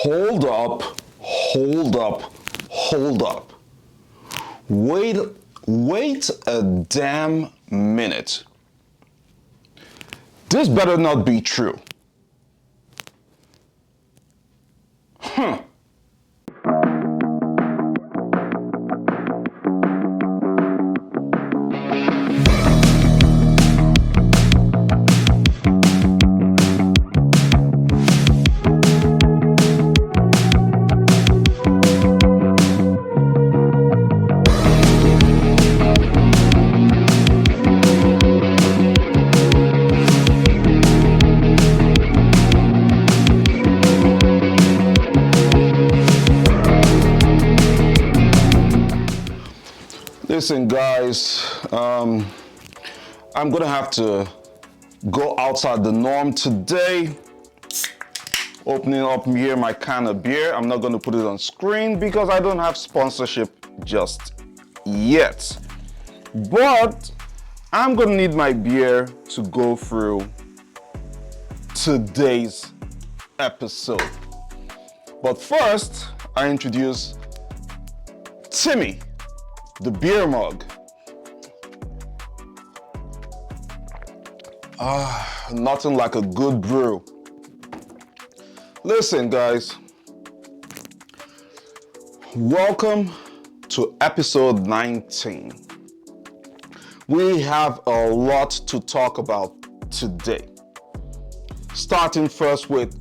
Hold up, hold up, hold up. Wait a damn minute. This better not be true. Listen, guys, I'm gonna have to go outside the norm today. Opening up here my can of beer. I'm not gonna put it on screen because I don't have sponsorship just yet. But I'm gonna need my beer to go through today's episode. But first, I introduce Timmy, the beer mug. Nothing like a good brew. Listen, guys, welcome to episode 19. We have a lot to talk about today. Starting first with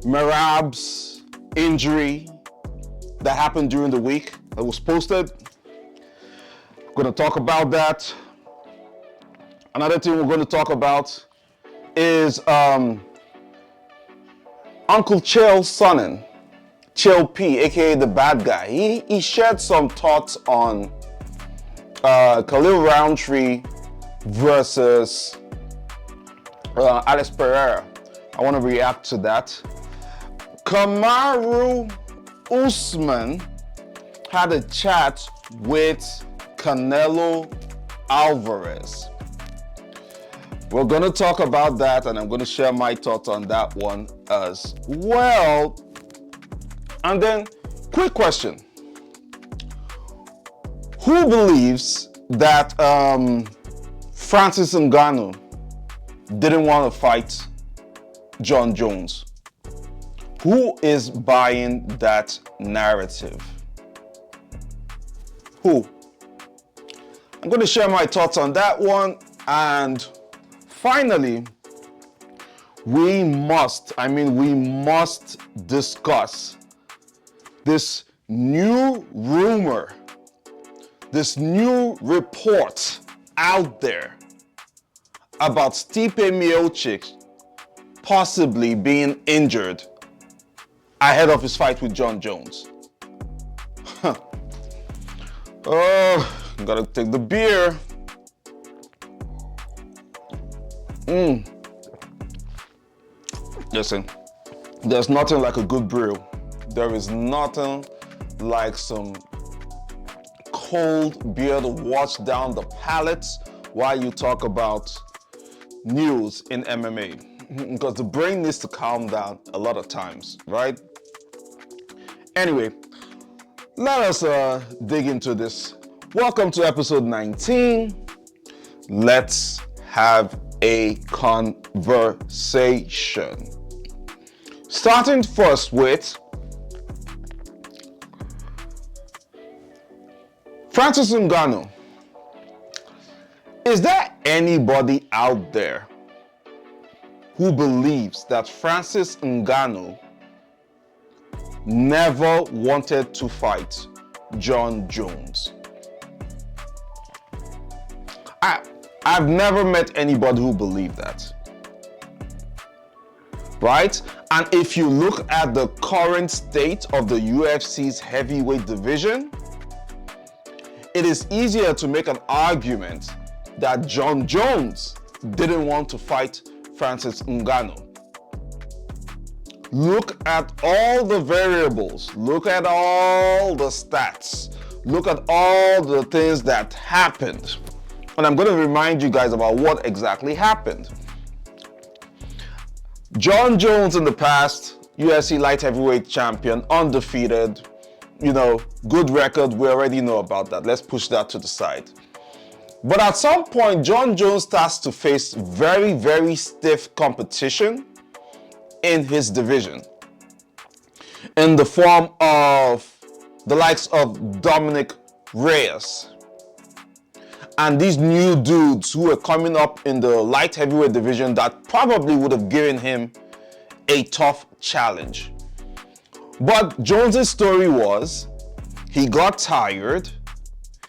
Merab's injury that happened during the week that was posted. We're going to talk about that. Another thing we're going to talk about is Uncle Chael Sonnen, Chael P, aka the bad guy. He shared some thoughts on Khalil Roundtree versus Pereira. I want to react to that. Kamaru Usman had a chat with Canelo Alvarez. We're going to talk about that, and I'm going to share my thoughts on that one as well. And then, quick question. Who believes that Francis Ngannou didn't want to fight Jon Jones? Who is buying that narrative? Who? I'm going to share my thoughts on that one. And finally, we must discuss this new rumor, this new report out there about Stipe Miocic possibly being injured ahead of his fight with Jon Jones. Oh, gotta take the beer. Listen, there's nothing like a good brew. There is nothing like some cold beer to wash down the palate while you talk about news in MMA. Because the brain needs to calm down a lot of times, right? Anyway, let us dig into this. Welcome to episode 19. Let's have a conversation. Starting first with Francis Ngannou. Is there anybody out there who believes that Francis Ngannou never wanted to fight Jon Jones? I've never met anybody who believed that. Right? And if you look at the current state of the UFC's heavyweight division, it is easier to make an argument that Jon Jones didn't want to fight Francis Ngannou. Look at all the variables, look at all the stats, look at all the things that happened. And I'm going to remind you guys about what exactly happened. Jon Jones in the past UFC light heavyweight champion, undefeated, you know, good record. We already know about that. Let's push that to the side. But at some point, Jon Jones starts to face very, very stiff competition in his division, in the form of the likes of Dominic Reyes and these new dudes who are coming up in the light heavyweight division that probably would have given him a tough challenge. But Jones's story was he got tired.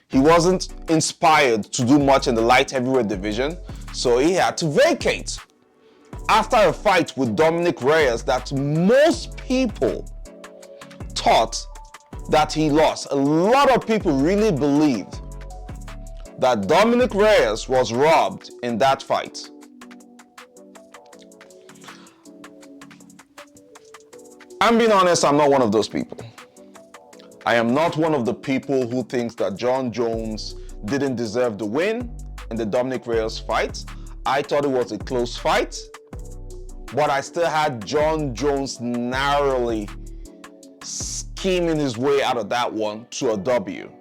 He wasn't inspired to do much in the light heavyweight division, so he had to vacate after a fight with Dominic Reyes that most people thought that he lost. A lot of people really believed that Dominic Reyes was robbed in that fight. I'm being honest, I'm not one of those people. I am not one of the people who thinks that Jon Jones didn't deserve the win in the Dominic Reyes fight. I thought it was a close fight, but I still had Jon Jones narrowly scheming his way out of that one to a W.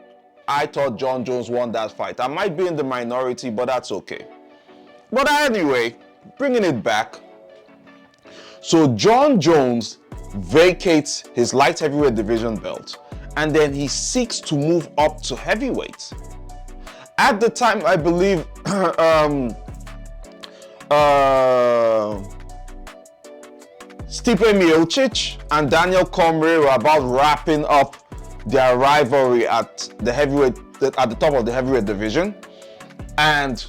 I thought Jon Jones won that fight. I might be in the minority, but that's okay. But anyway, bringing it back. So Jon Jones vacates his light heavyweight division belt, and then he seeks to move up to heavyweight. At the time, I believe Stipe Miocic and Daniel Cormier were about wrapping up their rivalry at the top of the heavyweight division, and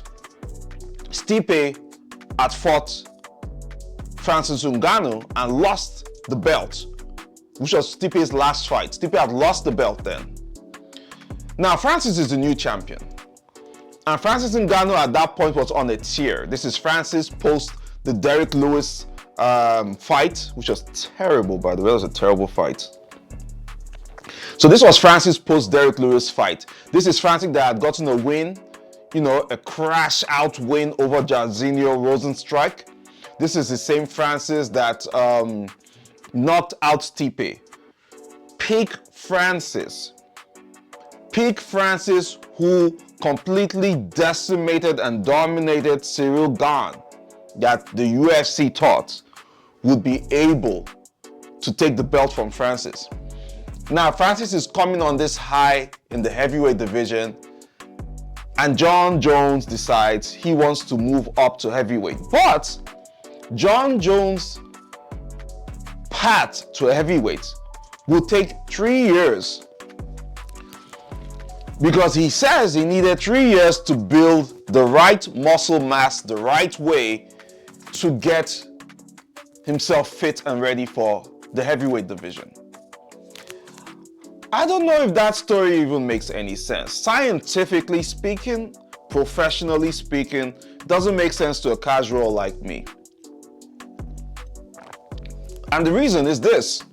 Stipe had fought Francis Ngannou and lost the belt, which was Stipe's last fight. Stipe had lost the belt then. Now Francis is the new champion, and Francis Ngannou at that point was on a tear. This is Francis post the Derrick Lewis fight, which was terrible, by the way. It was a terrible fight. So this was Francis post Derrick Lewis fight. This is Francis that had gotten a win, you know, a crash out win over Jairzinho Rozenstruik. This is the same Francis that knocked out Stipe. Peak Francis who completely decimated and dominated Ciryl Gane, that the UFC thought would be able to take the belt from Francis. Now Francis is coming on this high in the heavyweight division, and Jon Jones decides he wants to move up to heavyweight. But Jon Jones' path to a heavyweight will take 3 years, because he says he needed 3 years to build the right muscle mass the right way to get himself fit and ready for the heavyweight division. I don't know if that story even makes any sense. Scientifically speaking, professionally speaking, doesn't make sense to a casual like me. And the reason is this.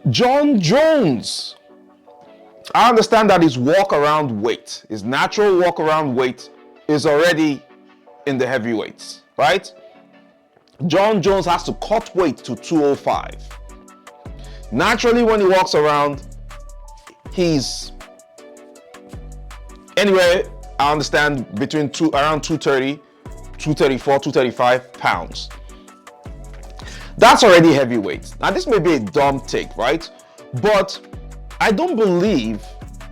Jon Jones, I understand that his walk-around weight, his natural walk-around weight is already in the heavyweights, right? Jon Jones has to cut weight to 205. Naturally, when he walks around, he's anywhere, I understand, between around 230, 234, 235 pounds. That's already heavyweight. Now, this may be a dumb take, right? But I don't believe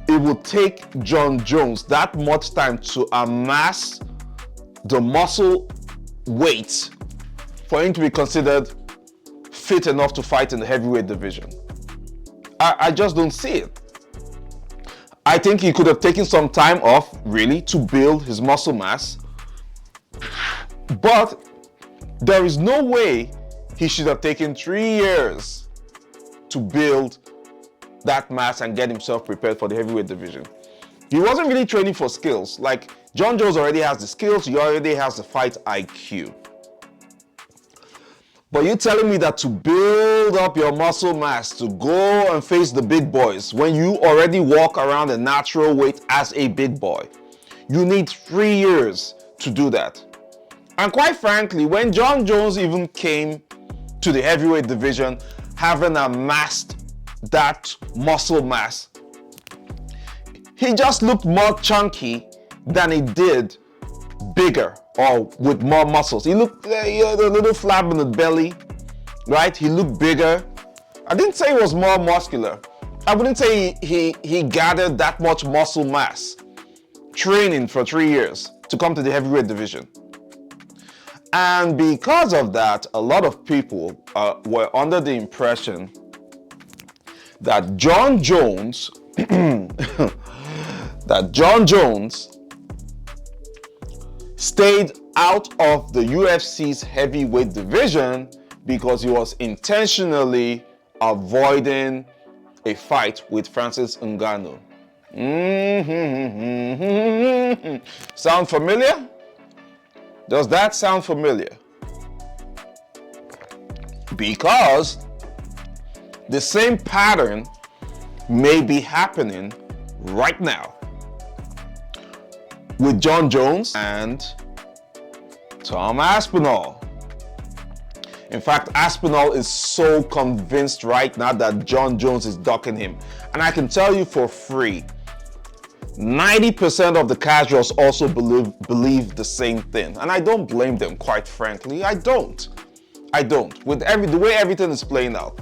it will take Jon Jones that much time to amass the muscle weight for him to be considered fit enough to fight in the heavyweight division. I just don't see it. I think he could have taken some time off, really, to build his muscle mass. But there is no way he should have taken 3 years to build that mass and get himself prepared for the heavyweight division. He wasn't really training for skills. Like, Jon Jones already has the skills, he already has the fight IQ. But you're telling me that to build up your muscle mass, to go and face the big boys, when you already walk around a natural weight as a big boy, you need 3 years to do that. And quite frankly, when Jon Jones even came to the heavyweight division, having amassed that muscle mass, he just looked more chunky than he did bigger or with more muscles. He looked a little flab in the belly, right? He looked bigger. I didn't say he was more muscular. I wouldn't say he gathered that much muscle mass training for 3 years to come to the heavyweight division. And because of that, a lot of people were under the impression that Jon Jones stayed out of the UFC's heavyweight division because he was intentionally avoiding a fight with Francis Ngannou. Sound familiar? Does that sound familiar? Because the same pattern may be happening right now with Jon Jones and Tom Aspinall. In fact, Aspinall is so convinced right now that Jon Jones is ducking him. And I can tell you for free, 90% of the casuals also believe the same thing. And I don't blame them, quite frankly. I don't. With the way everything is playing out.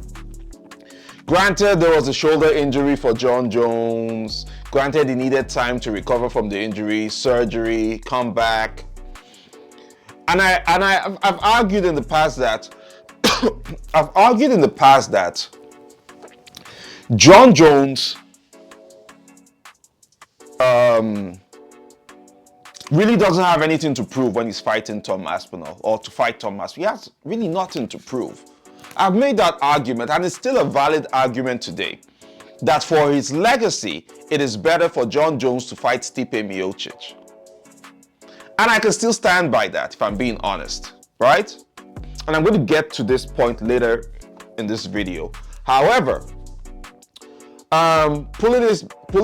Granted, there was a shoulder injury for Jon Jones. Granted, he needed time to recover from the injury, surgery, come back. And I've argued in the past that Jon Jones really doesn't have anything to prove when he's fighting Tom Aspinall or to fight Tom Aspinall. He has really nothing to prove. I've made that argument, and it's still a valid argument today, that for his legacy, it is better for Jon Jones to fight Stipe Miocic. And I can still stand by that if I'm being honest, right? And I'm going to get to this point later in this video. However, pulling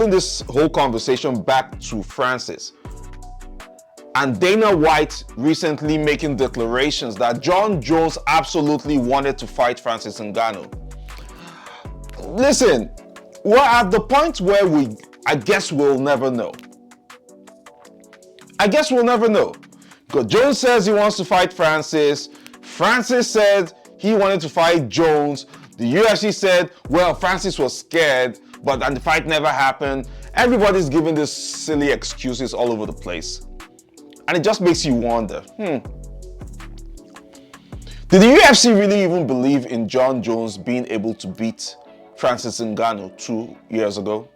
this whole conversation back to Francis and Dana White recently making declarations that Jon Jones absolutely wanted to fight Francis Ngannou. Listen, we're at the point where I guess we'll never know. Because Jones says he wants to fight Francis. Francis said he wanted to fight Jones. The UFC said, well, Francis was scared, and the fight never happened. Everybody's giving these silly excuses all over the place. And it just makes you wonder, did the UFC really even believe in Jon Jones being able to beat Francis Ngannou 2 years ago?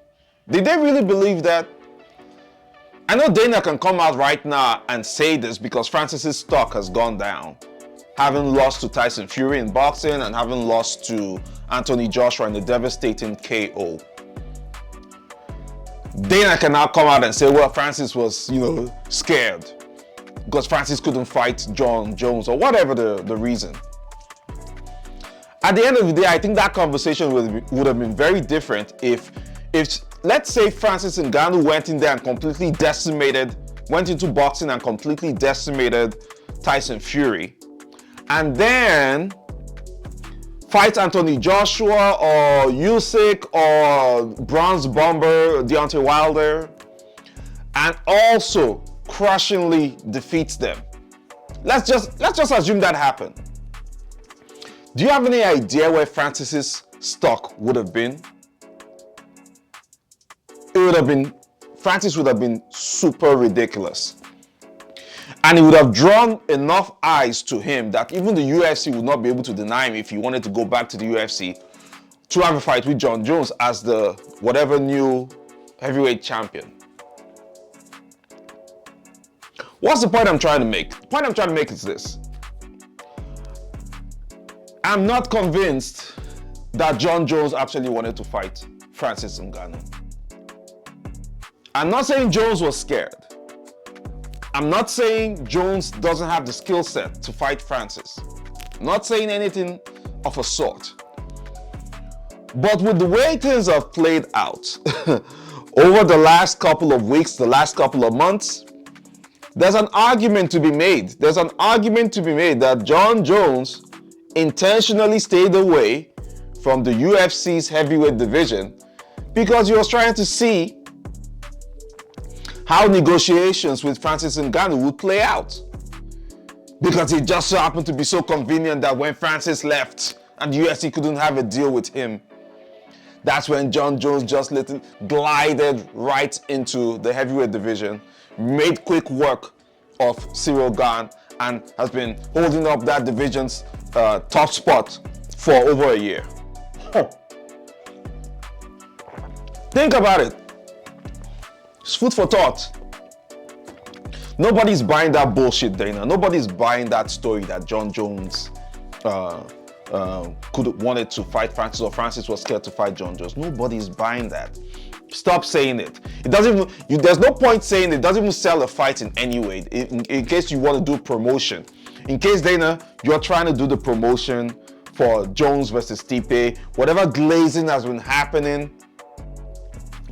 Did they really believe that? I know Dana can come out right now and say this because Francis's stock has gone down, having lost to Tyson Fury in boxing and having lost to Anthony Joshua in a devastating KO. Dana can now come out and say, well, Francis was, scared because Francis couldn't fight Jon Jones or whatever the reason. At the end of the day, I think that conversation would have been very different if let's say Francis Ngannou went in there and completely went into boxing and completely decimated Tyson Fury, and then fights Anthony Joshua or Usyk or Bronze Bomber Deontay Wilder, and also crushingly defeats them. Let's just assume that happened. Do you have any idea where Francis's stock would have been? Francis would have been super ridiculous. And he would have drawn enough eyes to him that even the UFC would not be able to deny him if he wanted to go back to the UFC to have a fight with Jon Jones as the whatever new heavyweight champion. What's the point I'm trying to make? The point I'm trying to make is this. I'm not convinced that Jon Jones actually wanted to fight Francis Ngannou. I'm not saying Jones was scared. I'm not saying Jones doesn't have the skill set to fight Francis. I'm not saying anything of a sort. But with the way things have played out over the last couple of weeks, the last couple of months, there's an argument to be made. There's an argument to be made that Jon Jones intentionally stayed away from the UFC's heavyweight division because he was trying to see how negotiations with Francis Ngannou would play out. Because it just so happened to be so convenient that when Francis left and the UFC couldn't have a deal with him, that's when Jon Jones just glided right into the heavyweight division, made quick work of Cyril Gane, and has been holding up that division's top spot for over a year. Think about it. It's food for thought. Nobody's buying that bullshit, Dana. Nobody's buying that story that Jon Jones could wanted to fight Francis, or Francis was scared to fight Jon Jones. Nobody's buying that. Stop saying it. It doesn't even. There's no point saying it. It doesn't even sell a fight in any way. In case you want to do promotion, in case Dana, you're trying to do the promotion for Jones versus Stipe, whatever glazing has been happening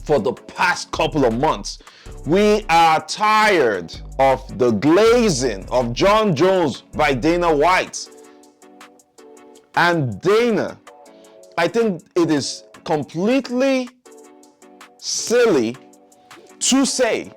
for the past couple of months. We are tired of the glazing of Jon Jones by Dana White. And Dana, I think it is completely silly to say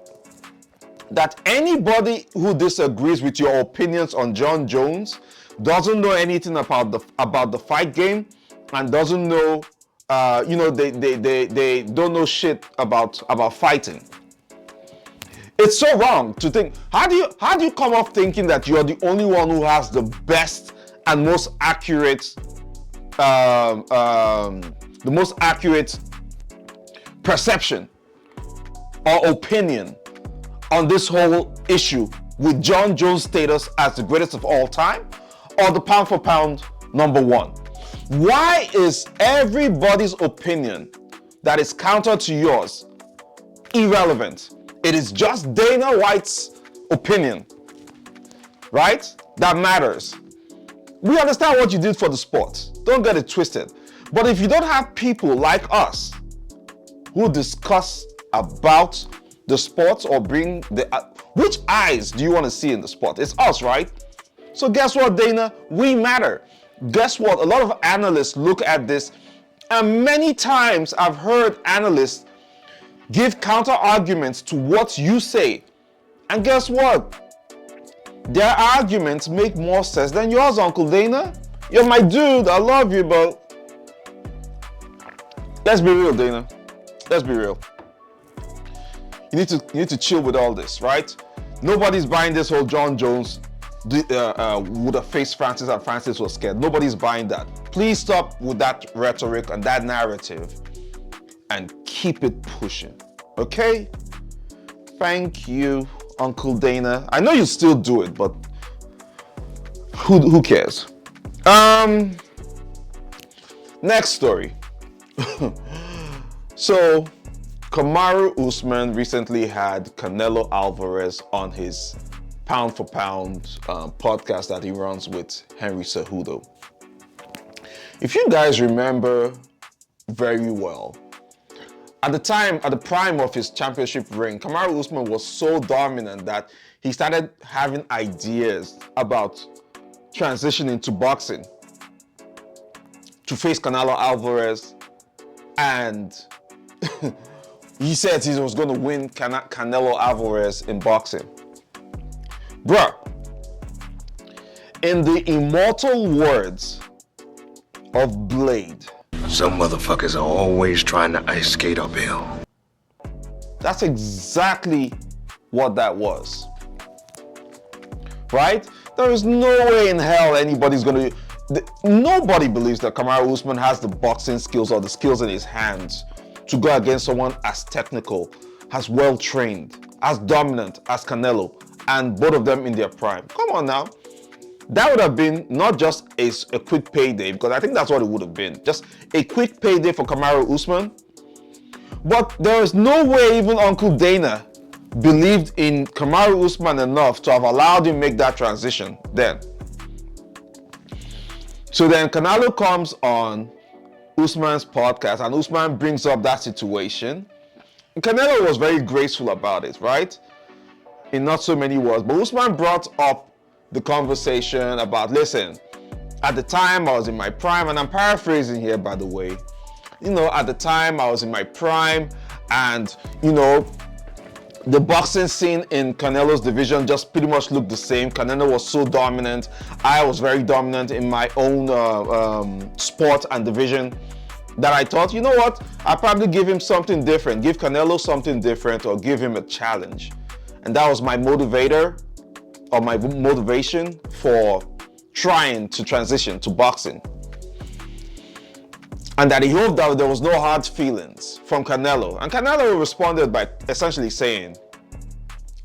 that anybody who disagrees with your opinions on Jon Jones doesn't know anything about the fight game and doesn't know, they don't know shit about fighting. It's so wrong to think. How do you come off thinking that you're the only one who has the best and most accurate, perception or opinion on this whole issue with Jon Jones' status as the greatest of all time, or the pound for pound number one? Why is everybody's opinion that is counter to yours irrelevant? It is just Dana White's opinion, right? That matters. We understand what you did for the sport. Don't get it twisted. But if you don't have people like us who discuss about the sport or bring which eyes do you want to see in the sport? It's us, right? So guess what, Dana? We matter. Guess what? A lot of analysts look at this, and many times I've heard analysts give counter arguments to what you say. And guess what? Their arguments make more sense than yours, Uncle Dana. You're my dude. I love you, but let's be real, Dana. Let's be real. You need to chill with all this, right? Nobody's buying this whole Jon Jones would have faced Francis and Francis was scared. Nobody's buying that. Please stop with that rhetoric and that narrative and keep it pushing, okay? Thank you, Uncle Dana. I know you still do it, but who cares? Next story. So, Kamaru Usman recently had Canelo Alvarez on his pound for pound podcast that he runs with Henry Cejudo. If you guys remember very well, at the prime of his championship reign, Kamaru Usman was so dominant that he started having ideas about transitioning to boxing to face Canelo Alvarez, and he said he was going to win Canelo Alvarez in boxing. Bruh, in the immortal words of Blade, some motherfuckers are always trying to ice skate uphill. That's exactly what that was. Right? There is no way in hell anybody's gonna... Nobody believes that Kamaru Usman has the boxing skills or the skills in his hands to go against someone as technical, as well-trained, as dominant as Canelo, and both of them in their prime. Come on now. That would have been not just a quick payday, because I think that's what it would have been. Just a quick payday for Kamaru Usman. But there is no way even Uncle Dana believed in Kamaru Usman enough to have allowed him make that transition then. So then Canelo comes on Usman's podcast and Usman brings up that situation. And Canelo was very graceful about it, right? In not so many words. But Usman brought up the conversation about, listen, at the time I was in my prime, and I'm paraphrasing here, by the way. You know, at the time I was in my prime, and you know, the boxing scene in Canelo's division just pretty much looked the same. Canelo was so dominant. I was very dominant in my own sport and division, that I thought, you know what, I'll probably give him something different, give Canelo something different, or give him a challenge. And that was my motivator, or my motivation for trying to transition to boxing. And that he hoped that there was no hard feelings from Canelo. And Canelo responded by essentially saying,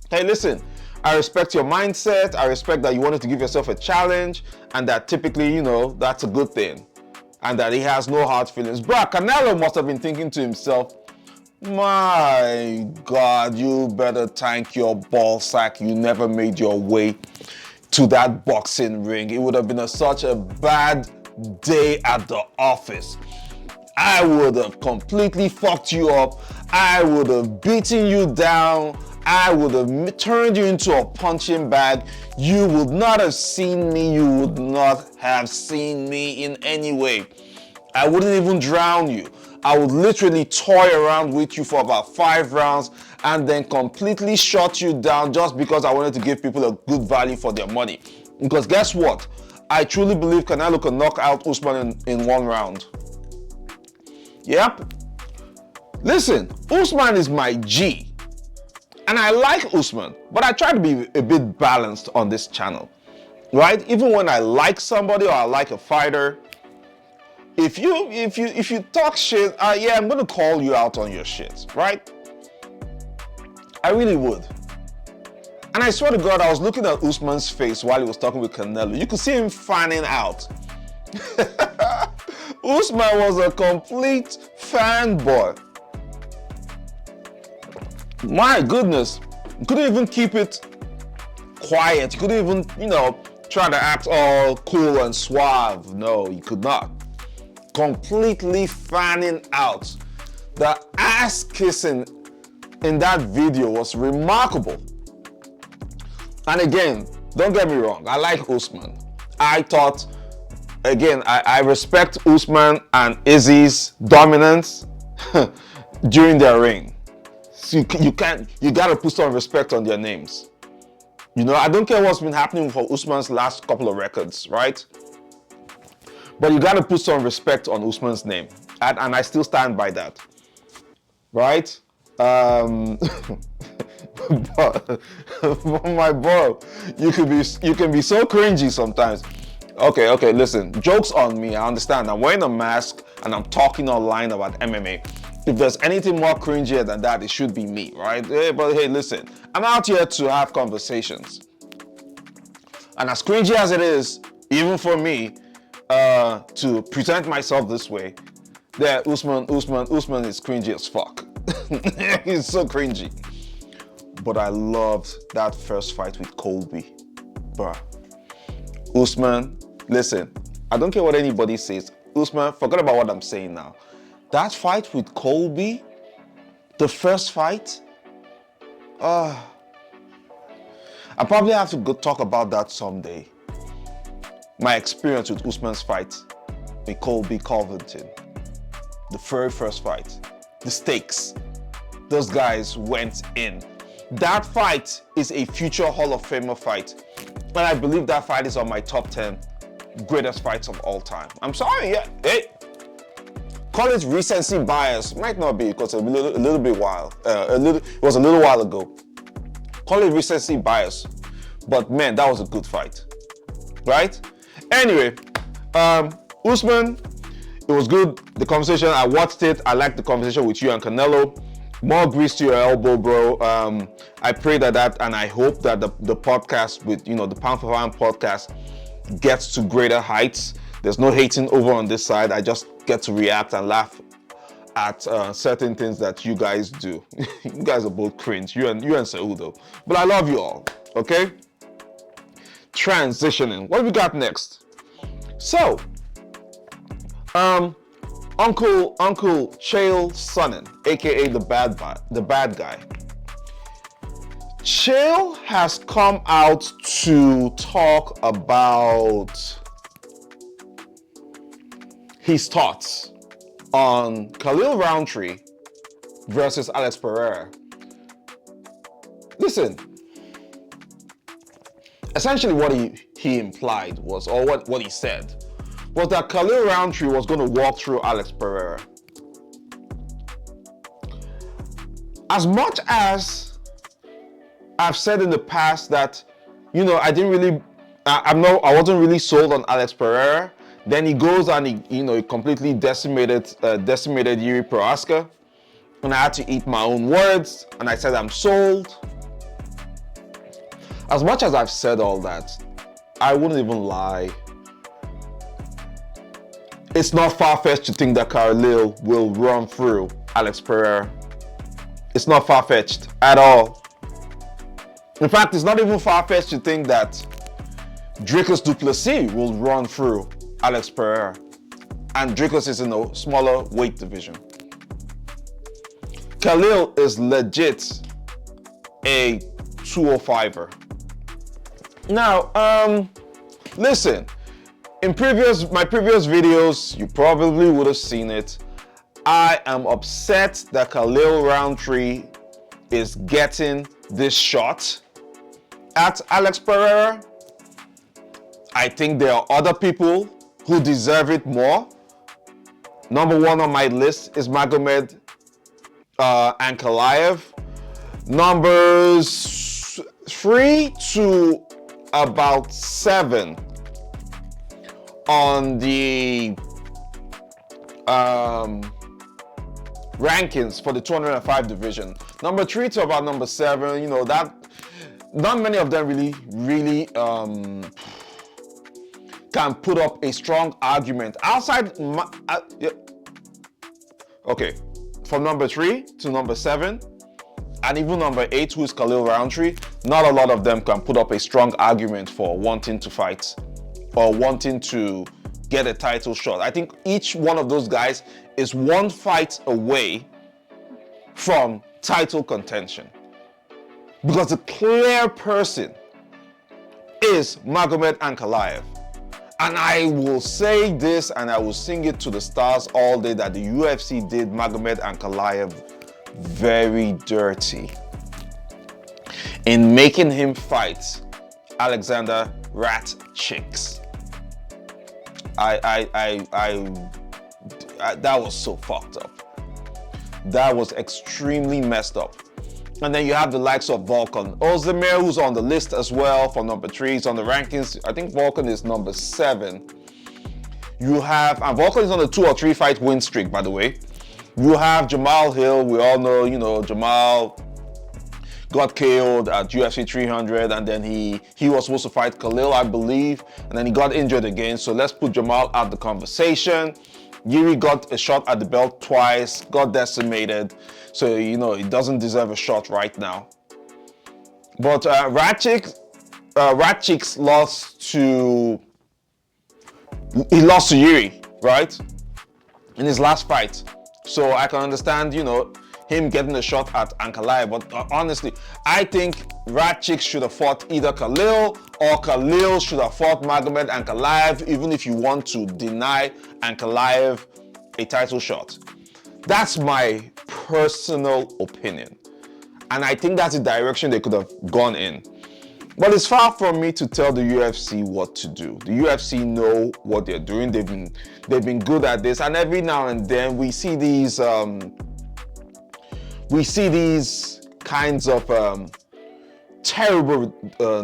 hey, listen, I respect your mindset, I respect that you wanted to give yourself a challenge, and that typically, you know, that's a good thing. And that he has no hard feelings. Bruh, Canelo must have been thinking to himself, my God, you better thank your ball sack you never made your way to that boxing ring. It would have been such a bad day at the office. I would have completely fucked you up. I would have beaten you down. I would have turned you into a punching bag. You would not have seen me. You would not have seen me in any way. I wouldn't even drown you. I would literally toy around with you for about 5 rounds and then completely shut you down just because I wanted to give people a good value for their money. Because guess what? I truly believe Canelo can knock out Usman in 1 round. Yep. Listen, Usman is my G. And I like Usman, but I try to be a bit balanced on this channel, right? Even when I like somebody or I like a fighter, if you talk shit, yeah, I'm gonna call you out on your shit, right? I really would. And I swear to God, I was looking at Usman's face while he was talking with Canelo. You could see him fanning out. Usman was a complete fanboy. My goodness, you couldn't even keep it quiet. You couldn't even, you know, try to act all cool and suave. No, you could not. Completely fanning out. The ass kissing in that video was remarkable. And again, don't get me wrong, I like Usman. I thought, again, I respect Usman and Izzy's dominance during their reign. So you gotta put some respect on their names. You know, I don't care what's been happening for Usman's last couple of records, right? But you gotta put some respect on Usman's name. And I still stand by that. Right? But, my bro, you can be so cringy sometimes. Okay, listen, joke's on me, I understand. I'm wearing a mask and I'm talking online about MMA. If there's anything more cringier than that, it should be me, right? But hey, listen, I'm out here to have conversations. And as cringy as it is, even for me, to present myself this way, Usman is cringy as fuck. He's so cringy. But I loved that first fight with Colby. Bruh. Usman, listen, I don't care what anybody says. Usman, forget about what I'm saying now. That fight with Colby, the first fight, I probably have to go talk about that someday. My experience with Usman's fight with Colby Covington. The very first fight. The stakes. Those guys went in. That fight is a future Hall of Famer fight. And I believe that fight is on my top 10 greatest fights of all time. I'm sorry, yeah. Hey, call it recency bias. Might not be because it was a little while ago. Call it recency bias. But man, that was a good fight. Right? Anyway, Usman, it was good. The conversation, I watched it. I liked the conversation with you and Canelo. More grease to your elbow, bro. I pray that and I hope that the podcast with, you know, the Pound for Pound podcast gets to greater heights. There's no hating over on this side. I just get to react and laugh at certain things that you guys do. You guys are both cringe, you and Seudo. But I love you all, okay? Transitioning. What do we got next? So, Uncle Chael Sonnen, aka the bad guy. Chael has come out to talk about his thoughts on Khalil Roundtree versus Alex Pereira. Listen, essentially what he implied was, or what he said, was that Khalil Roundtree was going to walk through Alex Pereira. As much as I've said in the past that, you know, I wasn't really sold on Alex Pereira. Then he goes and he completely decimated Yuri Prohaska, and I had to eat my own words, and I said I'm sold. As much as I've said all that, I wouldn't even lie. It's not far-fetched to think that Khalil will run through Alex Pereira. It's not far-fetched at all. In fact, it's not even far-fetched to think that Dricus du Plessis will run through Alex Pereira. And Dricus is in a smaller weight division. Khalil is legit a 205er. Now, listen, in my previous videos, you probably would have seen it. I am upset that Khalil Roundtree is getting this shot at Alex Pereira. I think there are other people who deserve it more. Number one on my list is Magomed Ankalaev. Numbers 3 to about 7 on the rankings for the 205 division. Number 3 to about number 7, you know, that not many of them really can put up a strong argument outside okay, from number 3 to number 7 and even number 8, who is Khalil Roundtree, not a lot of them can put up a strong argument for wanting to fight or wanting to get a title shot. I think each one of those guys is one fight away from title contention, because the clear person is Magomed Ankalaev. And I will say this and I will sing it to the stars all day, that the UFC did Magomed Ankalaev very dirty in making him fight Alexander Rat Chicks. That was so fucked up. That was extremely messed up. And then you have the likes of Volkan Ozdemir, who's on the list as well for number 3. He's on the rankings. I think Volkan is number 7. You have, and Volkan is on a 2 or 3 fight win streak, by the way. You have Jamal Hill. We all know, you know, Jamal got KO'd at UFC 300, and then he was supposed to fight Khalil, I believe, and then he got injured again. So let's put Jamal out the conversation. Yuri got a shot at the belt twice, got decimated. So, you know, he doesn't deserve a shot right now. But Rat Chicks lost to Yuri, right? In his last fight. So I can understand, you know, him getting a shot at Ankalaev. But honestly, I think Rat Chicks should have fought either Khalil, or Khalil should have fought Magomed Ankalaev, even if you want to deny Ankalaev a title shot. That's my personal opinion. And I think that's the direction they could have gone in. But it's far from me to tell the UFC what to do. The UFC know what they're doing. They've been good at this. And every now and then we see these kinds of terrible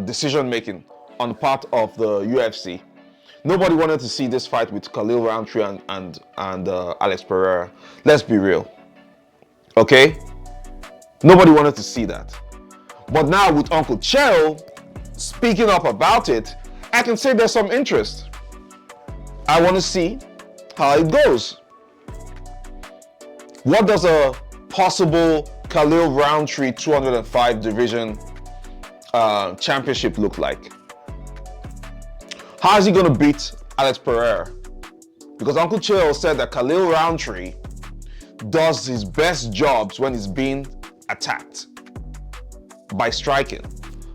decision making on the part of the UFC. Nobody wanted to see this fight with Khalil Roundtree and Alex Pereira. Let's be real. Okay? Nobody wanted to see that. But now with Uncle Chael speaking up about it, I can say there's some interest. I want to see how it goes. What does a possible Khalil Roundtree 205 division championship look like? How is he going to beat Alex Pereira? Because Uncle Chael said that Khalil Roundtree does his best jobs when he's being attacked by striking.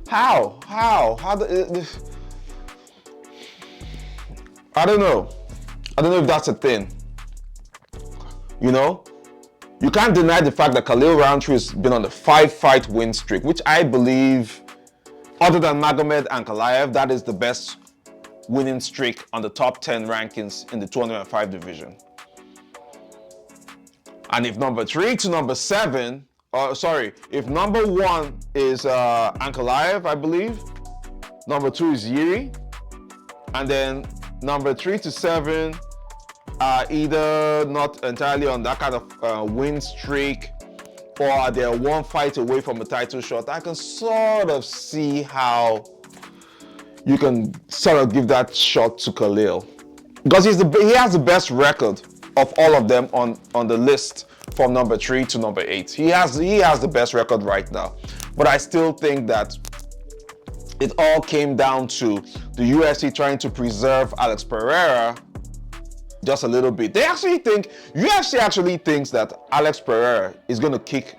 How? I don't know. I don't know if that's a thing. You know, you can't deny the fact that Khalil Roundtree has been on a 5-fight win streak, which I believe, other than Magomed Ankalaev, that is the best winning streak on the top 10 rankings in the 205 division. And if number 3 to number 7, if number 1 is Ankalaev, I believe, number 2 is Yuri, and then number 3 to 7 are either not entirely on that kind of win streak, or they're 1 fight away from a title shot. I can sort of see how you can sort of give that shot to Khalil, because he has the best record of all of them on the list from number 3 to number 8. He has the best record right now, but I still think that it all came down to the UFC trying to preserve Alex Pereira just a little bit. UFC actually thinks that Alex Pereira is going to kick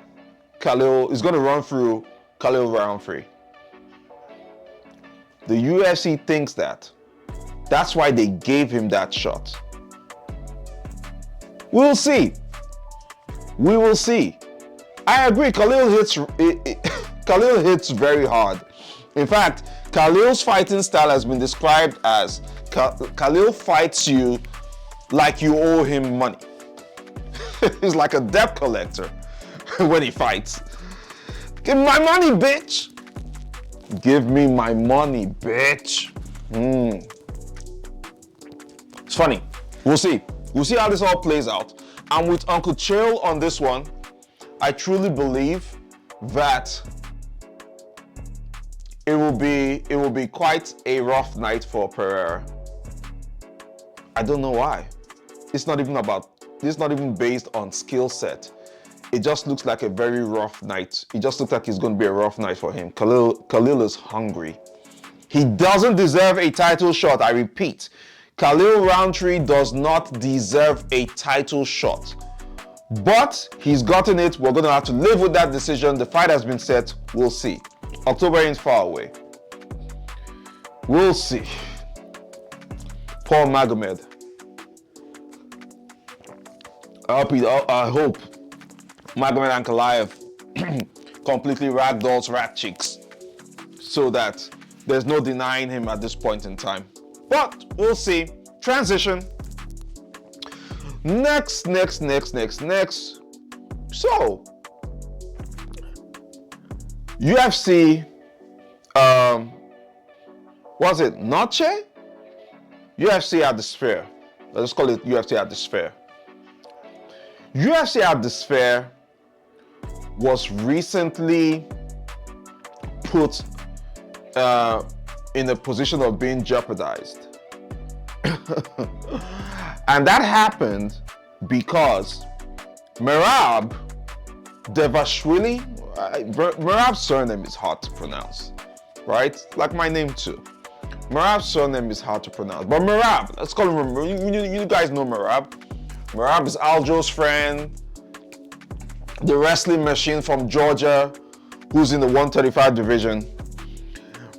Khalil, is going to run through Khalil Roundtree. The UFC thinks that. That's why they gave him that shot. We'll see. We will see. I agree, Khalil hits very hard. In fact, Khalil's fighting style has been described as Khalil fights you like you owe him money. He's like a debt collector when he fights. Give me my money, bitch. Give me my money, bitch. It's funny. We'll see. We'll see how this all plays out. And with Uncle Chael on this one, I truly believe that it will be quite a rough night for Pereira. I don't know why. It's not even based on skill set. It just looks like a very rough night. It just looks like it's going to be a rough night for him. Khalil is hungry. He doesn't deserve a title shot. I repeat, Khalil Roundtree does not deserve a title shot. But he's gotten it. We're going to have to live with that decision. The fight has been set. We'll see. October ain't far away. We'll see. Paul Magomed. I hope Magomed Ankalaev completely ragdolls rat cheeks so that there's no denying him at this point in time. But we'll see. Transition. Next. So, UFC, was it Noche? UFC at the Sphere. Let's call it UFC at the Sphere. UFC at the Sphere was recently put in a position of being jeopardized. And that happened because Merab Devashvili, Merab's surname is hard to pronounce, right? Like my name too. Merab's surname is hard to pronounce. But Merab, let's call him Merab. You guys know Merab. Merab is Aljo's friend, the wrestling machine from Georgia, who's in the 135 division.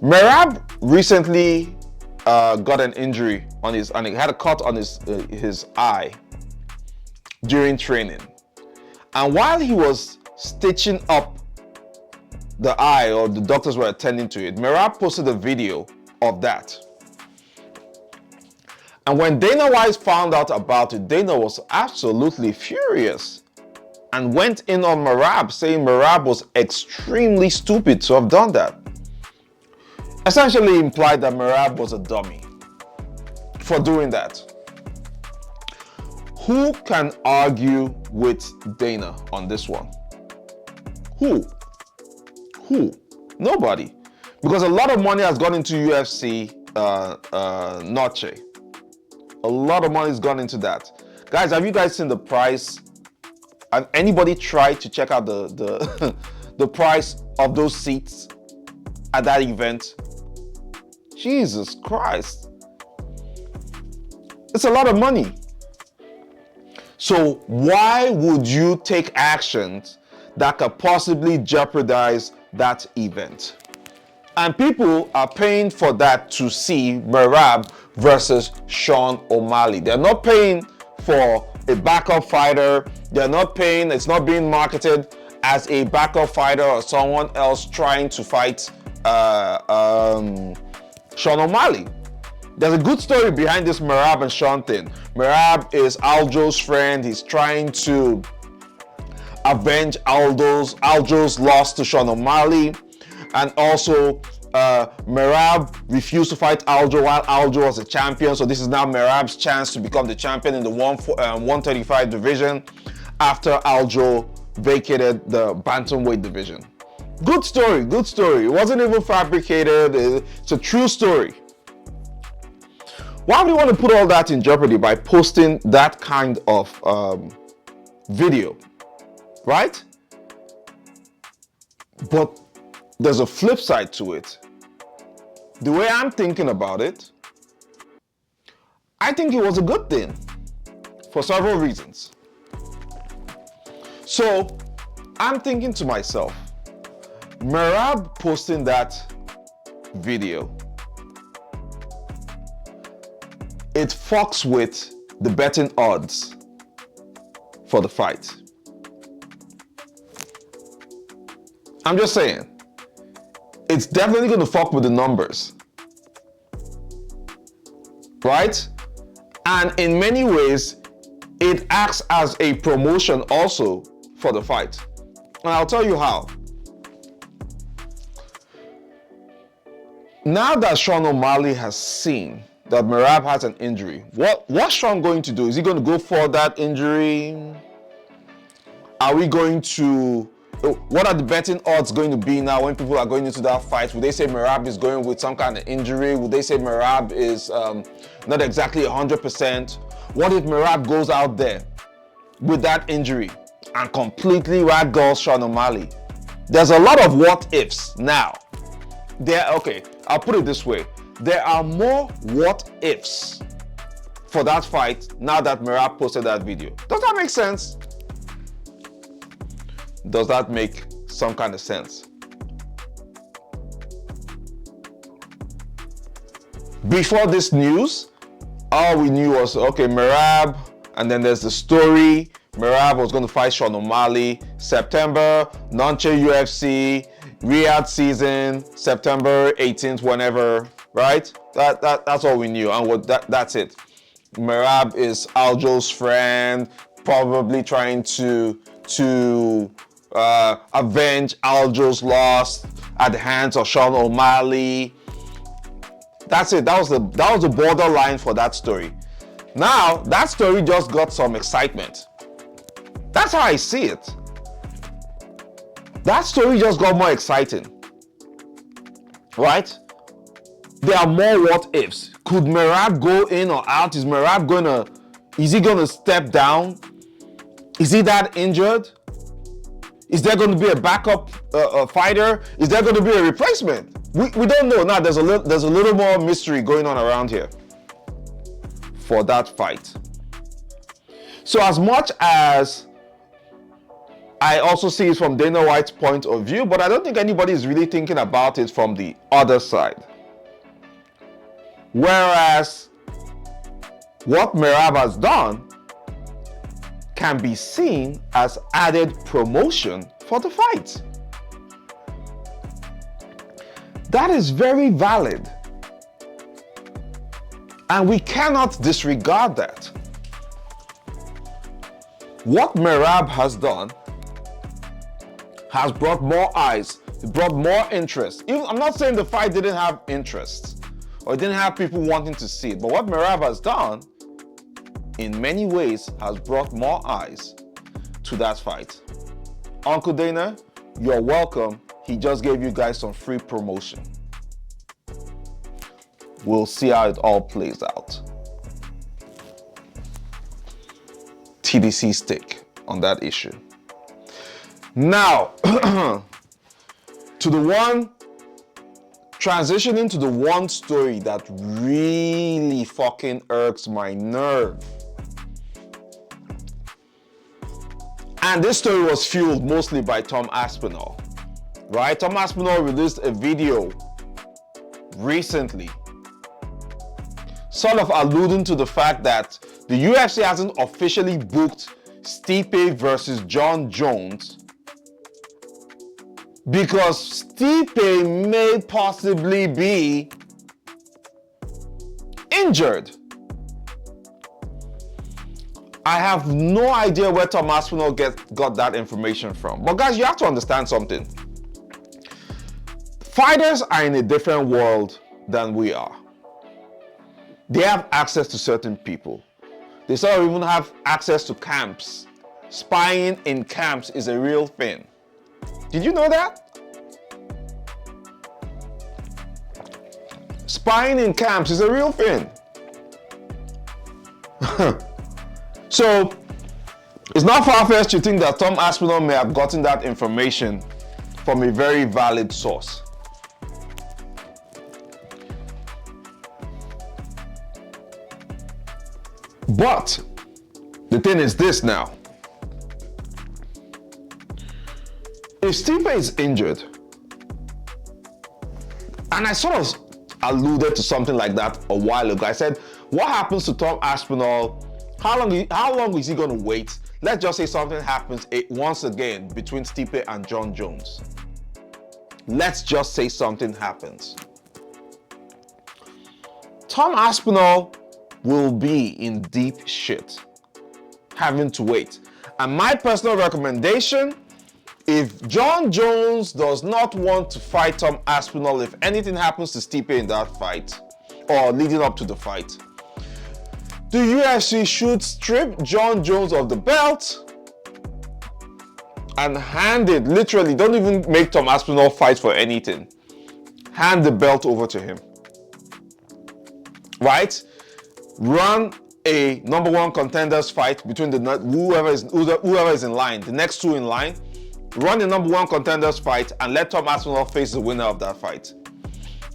Merab recently got an injury on his, and he had a cut on his eye during training. And while he was stitching up the eye, or the doctors were attending to it, Merab posted a video of that. And when Dana White found out about it, Dana was absolutely furious and went in on Merab, saying Merab was extremely stupid to have done that. Essentially implied that Merab was a dummy for doing that. Who can argue with Dana on this one? Who? Nobody. Because a lot of money has gone into UFC Noche. A lot of money has gone into that. Guys, have you guys seen the price? Have anybody tried to check out the the price of those seats at that event? Jesus Christ. It's a lot of money. So why would you take actions that could possibly jeopardize that event? And people are paying for that to see Merab versus Sean O'Malley. They're not paying for a backup fighter. They're not paying, it's not being marketed as a backup fighter or someone else trying to fight Sean O'Malley. There's a good story behind this Merab and Sean thing. Merab is Aljo's friend. He's trying to avenge Aljo's loss to Sean O'Malley. And also, Merab refused to fight Aljo while Aljo was a champion. So this is now Merab's chance to become the champion in the 135 division after Aljo vacated the bantamweight division. Good story, good story. It wasn't even fabricated. It's a true story. Why would you want to put all that in jeopardy by posting that kind of video, right? But there's a flip side to it. The way I'm thinking about it, I think it was a good thing for several reasons. So I'm thinking to myself, Merab posting that video, it fucks with the betting odds for the fight. I'm just saying, it's definitely going to fuck with the numbers, right? And in many ways, it acts as a promotion also for the fight. And I'll tell you how. Now that Sean O'Malley has seen that Merab has an injury, what's Sean going to do? Is he going to go for that injury? Are we going to, what are the betting odds going to be now when people are going into that fight? Would they say Merab is going with some kind of injury? Would they say Merab is not exactly 100%? What if Merab goes out there with that injury and completely ragdolls Sean O'Malley? There's a lot of what ifs now. Okay, I'll put it this way. There are more what ifs for that fight now that Merab posted that video. Does that make sense? Does that make some kind of sense? Before this news, all we knew was, okay, Merab, and then there's the story. Merab was going to fight Sean O'Malley, September, Nonche UFC, Riyadh season, September 18th, whenever, right? That's all we knew, and that's it. Merab is Aljo's friend, probably trying to avenge Aljo's loss at the hands of Sean O'Malley. That's it. That was the borderline for that story. Now that story just got some excitement. That's how I see it. That story just got more exciting, right? There are more what ifs. Could Merab go in or out? Is he gonna step down? Is he that injured? Is there going to be a backup fighter? Is there going to be a replacement? We don't know. Now there's a little more mystery going on around here for that fight. So as much as I also see it from Dana White's point of view, but I don't think anybody is really thinking about it from the other side. Whereas what Merab has done can be seen as added promotion for the fight. That is very valid. And we cannot disregard that. What Merab has done has brought more eyes, it brought more interest. I'm not saying the fight didn't have interest or it didn't have people wanting to see it, but what Merab has done in many ways has brought more eyes to that fight. Uncle Dana, you're welcome. He just gave you guys some free promotion. We'll see how it all plays out. TDC stick on that issue. Now, transitioning to the one story that really fucking irks my nerve. And this story was fueled mostly by Tom Aspinall, right? Tom Aspinall released a video recently, sort of alluding to the fact that the UFC hasn't officially booked Stipe versus Jon Jones because Stipe may possibly be injured. I have no idea where Tom Aspinall got that information from. But guys, you have to understand something. Fighters are in a different world than we are. They have access to certain people. They sort of even have access to camps. Spying in camps is a real thing. Did you know that? Spying in camps is a real thing. So, it's not far-fetched to think that Tom Aspinall may have gotten that information from a very valid source. But the thing is this now. If Stipe is injured, and I sort of alluded to something like that a while ago. I said, what happens to Tom Aspinall? How long is he going to wait? Let's just say something happens once again between Stipe and Jon Jones. Let's just say something happens. Tom Aspinall will be in deep shit, having to wait. And my personal recommendation, if Jon Jones does not want to fight Tom Aspinall, if anything happens to Stipe in that fight, or leading up to the fight, the UFC should strip Jon Jones of the belt and hand it, literally, don't even make Tom Aspinall fight for anything. Hand the belt over to him. Right? Run a number one contenders fight between whoever is in line, the next two in line. Run the number one contenders fight and let Tom Aspinall face the winner of that fight.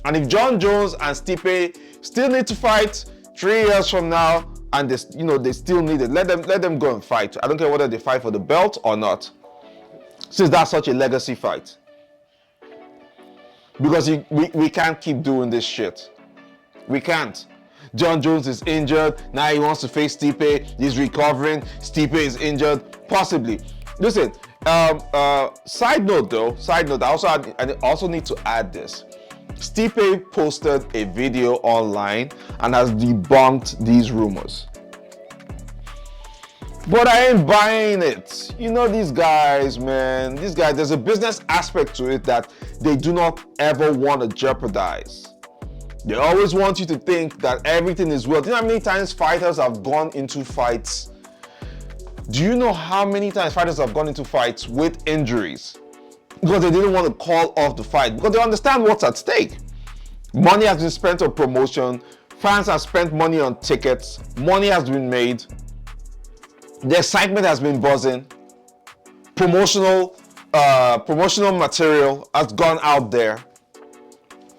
And if Jon Jones and Stipe still need to fight 3 years from now, and they still need it, let them go and fight. I don't care whether they fight for the belt or not, since that's such a legacy fight. Because we can't keep doing this shit. We can't. Jon Jones is injured. Now he wants to face Stipe. He's recovering. Stipe is injured. Possibly. Listen, side note, I also need to add this. Stipe posted a video online and has debunked these rumors. But I ain't buying it. You know these guys, man. These guys, there's a business aspect to it that they do not ever want to jeopardize. They always want you to think that everything is well. Do you know how many times fighters have gone into fights? Do you know how many times fighters have gone into fights with injuries? Because they didn't want to call off the fight. Because they understand what's at stake. Money has been spent on promotion. Fans have spent money on tickets. Money has been made. The excitement has been buzzing. Promotional material has gone out there.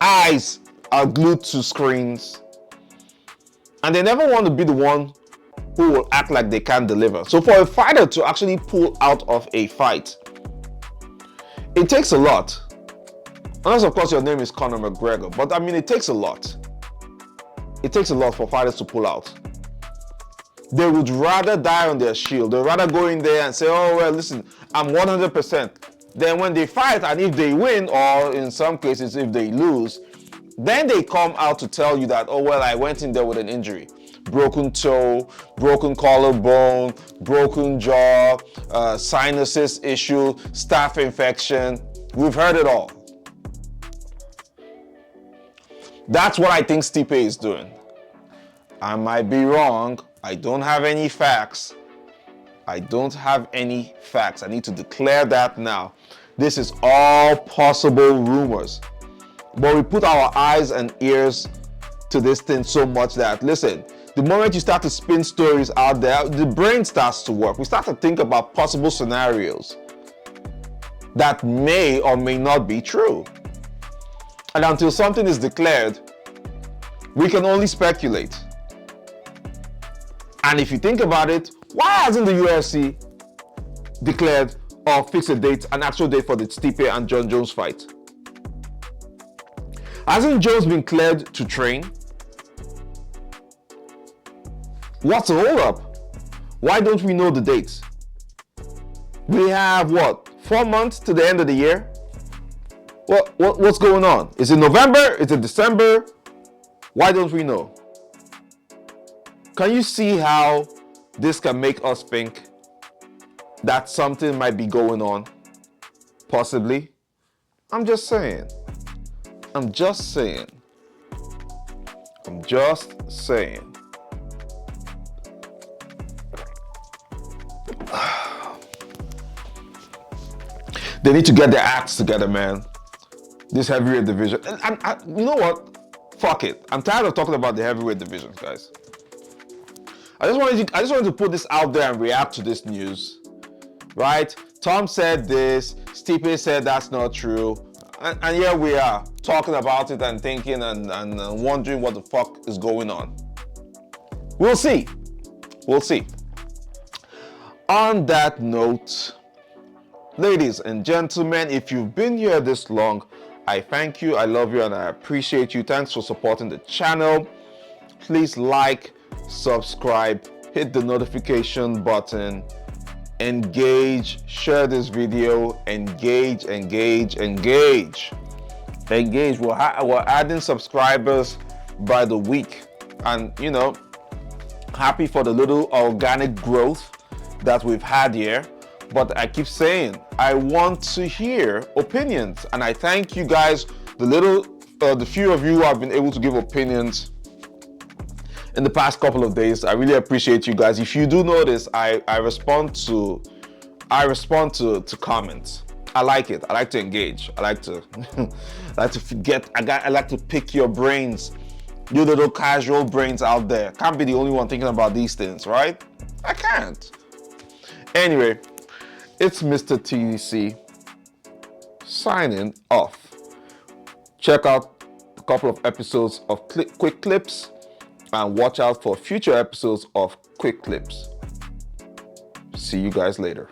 Eyes are glued to screens. And they never want to be the one who will act like they can't deliver. So for a fighter to actually pull out of a fight, it takes a lot. Unless of course your name is Conor McGregor. But I mean, it takes a lot. It takes a lot for fighters to pull out. They would rather die on their shield. They'd rather go in there and say, oh, well, listen, I'm 100%. Then when they fight, and if they win, or in some cases, if they lose, then they come out to tell you that, oh, well, I went in there with an injury. Broken toe, broken collarbone, broken jaw, sinuses issue, staph infection. We've heard it all. That's what I think Stipe is doing. I might be wrong. I don't have any facts. I need to declare that now. This is all possible rumors. But we put our eyes and ears to this thing so much that, listen, the moment you start to spin stories out there, the brain starts to work. We start to think about possible scenarios that may or may not be true. And until something is declared, we can only speculate. And if you think about it, why hasn't the UFC declared or fixed a date, an actual date for the Stipe and Jon Jones fight? Hasn't Jones been cleared to train? What's the hold up? Why don't we know the dates? We have what? 4 months to the end of the year? What's going on? Is it November? Is it December? Why don't we know? Can you see how this can make us think that something might be going on? Possibly. I'm just saying. I'm just saying. I'm just saying. They need to get their acts together, man. This heavyweight division. And you know what? Fuck it. I'm tired of talking about the heavyweight division, guys. I just wanted to put this out there and react to this news, right? Tom said this. Stipe said that's not true. And here we are talking about it and thinking and wondering what the fuck is going on. We'll see. We'll see. On that note, ladies and gentlemen, if you've been here this long, I thank you, I love you, and I appreciate you. Thanks for supporting the channel. Please like, subscribe, hit the notification button, engage, share this video, engage. We're adding subscribers by the week, and you know, happy for the little organic growth that we've had here. But I keep saying, I want to hear opinions, and I thank you guys, the few of you who have been able to give opinions in the past couple of days. I really appreciate you guys. If you do notice, I respond to comments. I like it. I like to engage. I like to I like to pick your brains. You little casual brains out there. Can't be the only one thinking about these things, right? I can't. Anyway, it's Mr. TDC signing off. Check out a couple of episodes of Quick Clips and watch out for future episodes of Quick Clips. See you guys later.